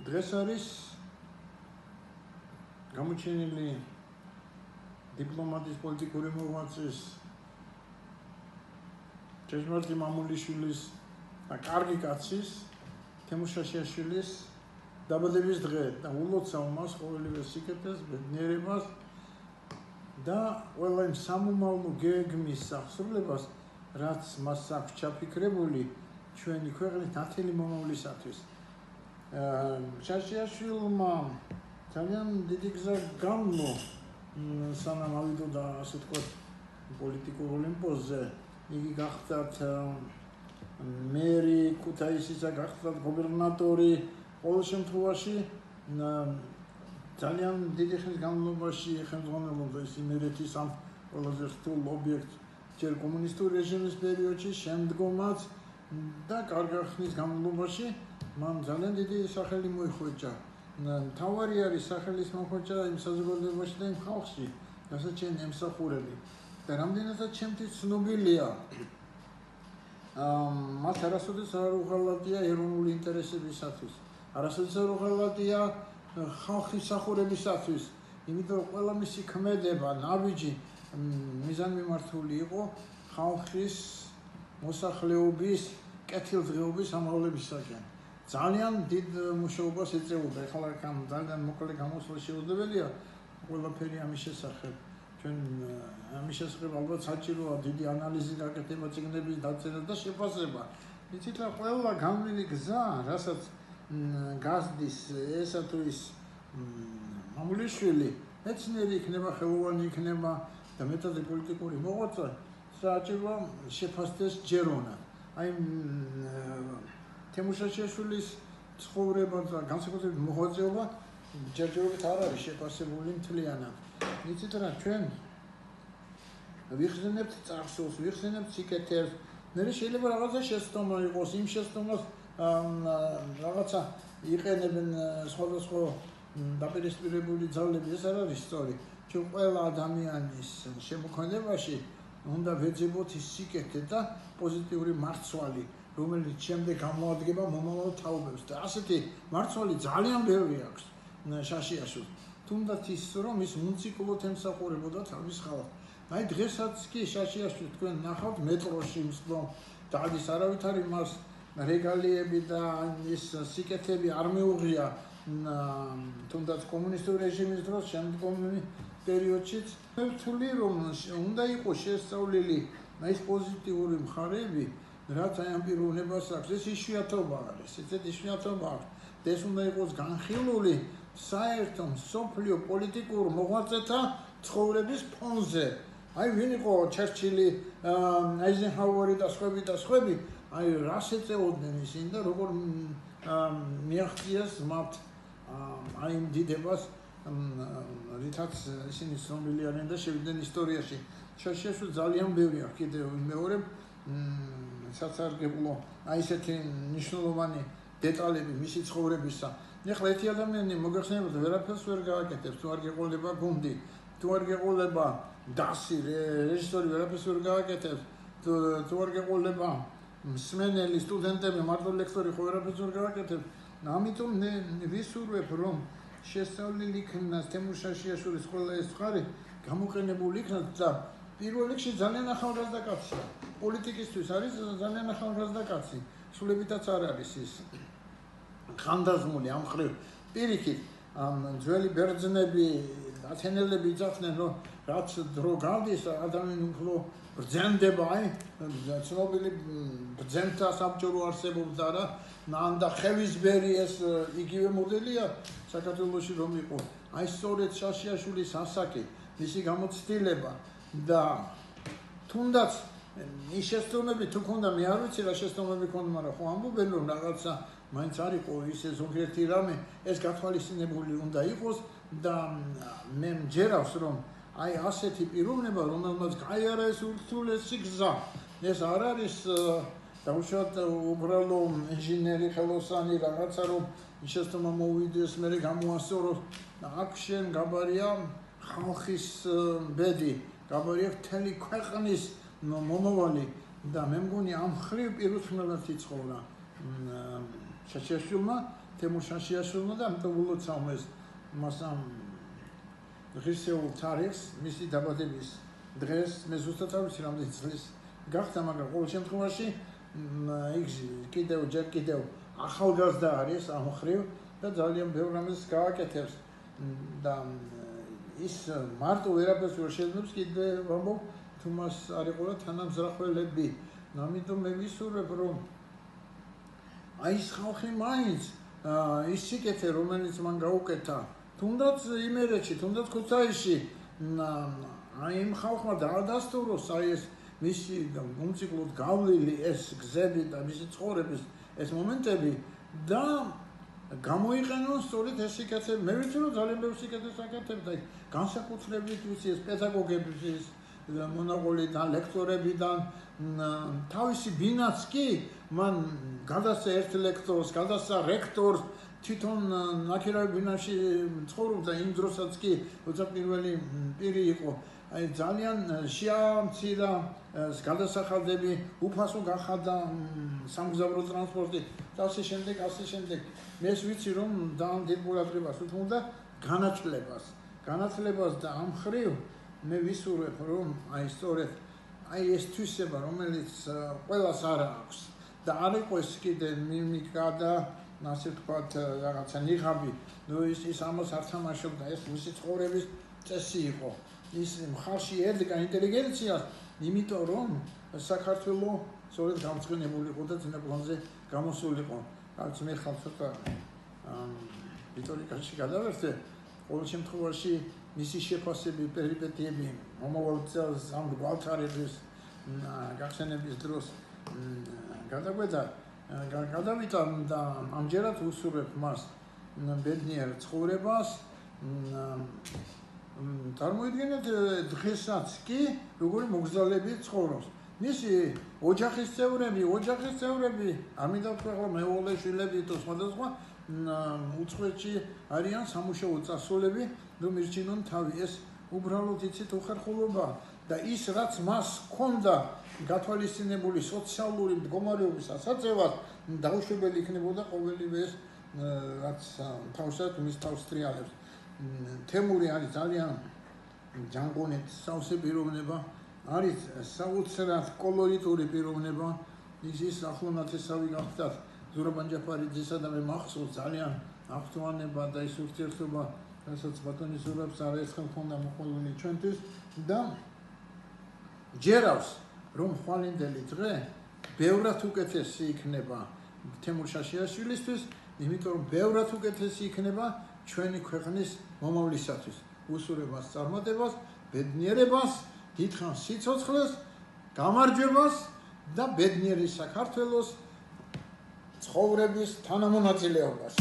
დღეს არის გამოჩენილი დიპლომატის პოლიტიკური მოღვაწის ჭეშმარიტი მამულიშვილის და კარგი კაცის თემურ შაშიაშვილის დაბადების დღე და ულოცავ მას ყოველივე სიკეთეს, ბედნიერებას და ყველა იმ სამომავლო გეგმის აღსრულებას, რაც მას აქვს ჩაფიქრებული ჩვენი ქვეყნის ნათელი მომავლისათვის. შაშიაშვილმა ძალიან დიდი გზა გამო სანამ ავიდოდა, ასე ვთქვათ, პოლიტიკურ ოლიმპოსზე. იგი გახდათ მერი ქუთაისისა, გახდათ გუბერნატორი. ყოველ შემთხვევაში ძალიან დიდი ხნის განმავლობაში ხელმძღვანელობდა ის იმერეთის ამ ყველაზე რთულ ობიექტს ჯერ კომუნისტური რეჟიმის პერიოდში, შემდგომაც და კარგი ხნის განმავლობაში მან ძალიან დიდი სახელი მოიხვეჭა. მთავარი არის სახელის მოხვეჭა იმ საზოგადოებაში და იმ ხალხში, რასაც ჩვენ ემსახურები. და რამდენადაც ჩემთვის ცნობილია, მას არასოდეს არ უღალატია ეროვნული ინტერესებისათვის, არასოდეს არ უღალატია ხალხის სახურებისათვის, იმიტომ რომ ყველა მისი ქმედება, ნაბიჯი მიზანმიმართული იყო ხალხის მოსახლეობის კეთილდღეობის ამაღლებისაკენ. ძალიან დიდ მუშაობას ეწეოდა. ეხლა ძალიან მოკლე გამოსვლა შეუძლებელია ყველაფერი ამის შესახებ. ჩვენ ამის შესახებ ალბათ საჭიროა დიდი ანალიზი გაკეთება, წიგნების დაწერა და შეფასება. იცით რა, ყველა განვლილი გზა, რასაც გასდის ესა თუ ის მამულიშვილი, მეცნიერი იქნება, ხელოვანი იქნება და მეტად პოლიტიკური მოღვაწე, საჭიროა შეფასდეს ჯერონა. აი თემურ შაშიაშვილის ცხოვრება და განსაკუთრებით მოღვაწეობა ჯერჯერობით არ არის შეფასებული მთლიანად. იცით რა, ჩვენ ვიხსენებთ წარსულს, ვიხსენებთ სიკეთეს, მერე შეიძლება რაღაცა შეცდომა იყოს, იმ შეცდომას რაღაცა იყენებენ სხვადასხვა დაპირისპირებული ძალები, ეს არ არის სწორი. ჩვენ ყველა ადამიანის შემოქმედებაში უნდა ვეძებოთ ის სიკეთე და პოზიტიური მარცვალი, რომელიც შემდეგ გამოადგება მომავალ თაობებს და ასეთი მარცვალი ძალიან ბევრი აქვს შაშიაშვილს. თუნდაც ის რომ ის მუნციკულოდ ემსახურებოდა თავის ხალხს. აი დღესაც კი შაშიაშვილს თქვენ ნახავთ მეტროში მსვლელ დადის, არავითარი მას რეგალიები და ის სიკეთეები არ მეუღია თუნდაც კომუნისტური რეჟიმის დროს, შემდგომი პერიოდშიც. მე ვთვლი რომ უნდა იყოს შესწავლილი ის პოზიტიური მხარეები, რაც აი ამ პიროვნებას აქვს. ეს იშვიათობა არის, ესეთი იშვიათობა აქვს. ეს უნდა იყოს განხილული საერთო მსოფლიო პოლიტიკურ მოღვაწეთა ცხოვრების ფონზე. აი ვინ იყო ჩერჩილი, აიზენჰაუერი და სხვები, აი რას ეწეოდნენ ისინი და როგორ მიაღწიეს მათ აი იმ დიდებას, რითაც ისინი ცნობილი არიან და შევიდნენ ისტორიაში. შაშიაშვილი ძალიან ბევრი აქვს კიდევ მეორე სასარგებლო, აი ესეთი მნიშვნელოვანი დეტალები მისი ცხოვრებისა. ეხლა ერთი ადამიანი მოგეხსენებათ, ვერაფერს ვერ გააკეთებს, თუ არ გეყოლება გუნდი, თუ არ გეყოლება დასი, რეჟისორი ვერაფერს ვერ გააკეთებს, თუ არ გეყოლება მსმენელი, სტუდენტები, მარტო ლექტორი ხო ვერაფერს ვერ გააკეთებს. ამიტომ ვისურვებ, რომ შესწავლილი იქნას თემურ შაშიაშვილის ყველა ეს მხარე, გამოყენებული იქნას და პირველ რიგში ძალიან ახალგაზრდა კაცია. პოლიტიკისთვის არის ძალიან ახალგაზრდა კაცი. სულებითაც არ არის ის ხანდაზმული ამ ხრივ. პირიქით, ძველი ბერძნები, ათენელები იცავდნენ, რომ რაც დრო გავდის, ადამიანი უფრო ბრძენდება, აი, ცნობილი ბრძენთა საბჭო არსებობს და რა, და ხევისბერი ეს იგივე მოდელია საქართველოში რომ იყო. აი სწორედ შაშიაშვილის ასაკი, მისი გამოცდილება და თუნდაც ის შეცდომები თუ ქონდა, მე არ ვიცი რა შეცდომები ქონდა, მაგრამ ხო ამბობენ რომ რაღაცა მაინც არ იყო ისე ზოგიერთი რამე, ეს გათვალისწინებული უნდა იყოს და მე მჯერავს რომ აი ასეთი პიროვნება, რომელმაც გაიარა ეს ურთულესი გზა, ეს არ არის დაუშვათ უბრალო ინჟინერი, ხელოსანი, რაღაცა რომ შეცდომა მოვიდეს, მე გამოასწოროს. აქ შენ გაბარია ხალხის ბედი, გაბარია მთელი ქვეყნის მომავალი და მე მგონი ამ ხრივ პირუთვნელად იცხოვრა შაშიაშვილმა თემურ შაშიაშვილმა და ამიტომ ულოცავ ეს მასამ ღირსეულ თარიღს მისი დაბადების დღეს მე ზუსტად არ ვიცი რამდენი წლის გახდა მაგრამ ყოველ შემთხვევაში იქ კიდევ ახალგაზრდა არის ამ მხრივ და ძალიან ბევრ რამეს გააკეთებს და ის მარტო ვერაფერს ვერ შეძლებს კიდე ვამბობ თუ მას არ იყოლა თანამზრახველები ამიტომ მე ვისურვებ რომ აი ეს ხალხი მაინც ის სიკეთე რომელიც მან გაუკეთა თუნდაც იმერეთში თუნდაც ქუთაისში აი იმ ხალხმა დაადასტუროს აი ეს მისი უმციკლოდ გავლილი ეს გზები და მისი ცხოვრების ეს მომენტები და გამოიყენოს სწორედ ეს სიკეთე მე ვიცი რომ ძალიან ბევრი სიკეთეს აკეთებდა აი განსაკუთრებით ვიცი ეს პედაგოგების მონაღოლიდან ლექტორებიდან თავისი ბინაც კი მან გადასცა ერთ ლექტორს გადასცა რექტორს თვითონ ნაკირავი ბინაში ცხოვრობდა იმ დროსაც კი როცა პირველი პირი იყო აი ძალიან შეამცირა გადასახადები უფასო გახადა სამგზავრო ტრანსპორტი და ასე შემდეგ მე ვიცი რომ ძალიან დიდ ყურადღებას უთმობდა განათლებას და ამ ხრივ მე ვისურვებ რომ აი სწორედ აი ეს თვისება რომელიც ყველას არ აქვს და არ იყოს კიდე მიმიკა და ასე ვთქვათ რაღაცა ნიღაბი ნუ ის ამას არ თამაშობდა ეს მისი ცხოვრების წესი იყო ის მხარში ედგა ინტელიგენციას იმიტომ რომ საქართველო სწორედ გამწყინებულიყო და წინა პლანზე გამოსულიყო რაც მე ხალხ ცოტა რიტორიკაში გადავერთე ყოველ შემთხვევაში მისი შეფასები პერიპეტიები მომავალ წელს ამ გვალთარების გახსენების დროს გადავიდა და ამჯერად უსურვებ მას ბედნიერ ცხოვრებას წარმოიდგინეთ დღესაც კი როგორი მოგზაურები ცხოვრობს მისი ოჯახის წევრები ამიტომ ვთქვა მეუღლე შვილები თუ სხვადასხვა უცხოეთში არიან სამუშაო წასულები რომ ირჩინონ თავი ეს უბრალოდ იცით უხერხულობა და ის რაც მას ჰქონდა გათვალისწინებული სოციალური მდგომარეობის ასაწევად დაუშვებელი იქნებოდა ყოველივე ეს რაც თავსად მის თავს ტრიალებს თემური არის ძალიან ჯანყონით სავსე პიროვნება არის საოცრად კოლორიტური პიროვნება ის ახლონათესავი გახდათ ზურაბ ჯაფარიძისა და მე მახსოვს ძალიან აღთვანება და ის ურთიერთობა რასაც ბატონი ზურაბს არაერთხელ ჰქონდა მოყოლილი ჩვენთვის და ჯერავს რომ ხვალინდელი დღე ბევრად უკეთესი იქნება თემურ შაშიაშვილისთვის იმიტომ რომ ბევრად უკეთესი იქნება ჩვენი ქვეყნის მომავლისათვის უსურვებას წარმატებას ბედნიერებას დიდხანს სიცოცხლეს გამარჯვებას და ბედნიერი საქართველოს ცხოვრების თანამონაწილეობას.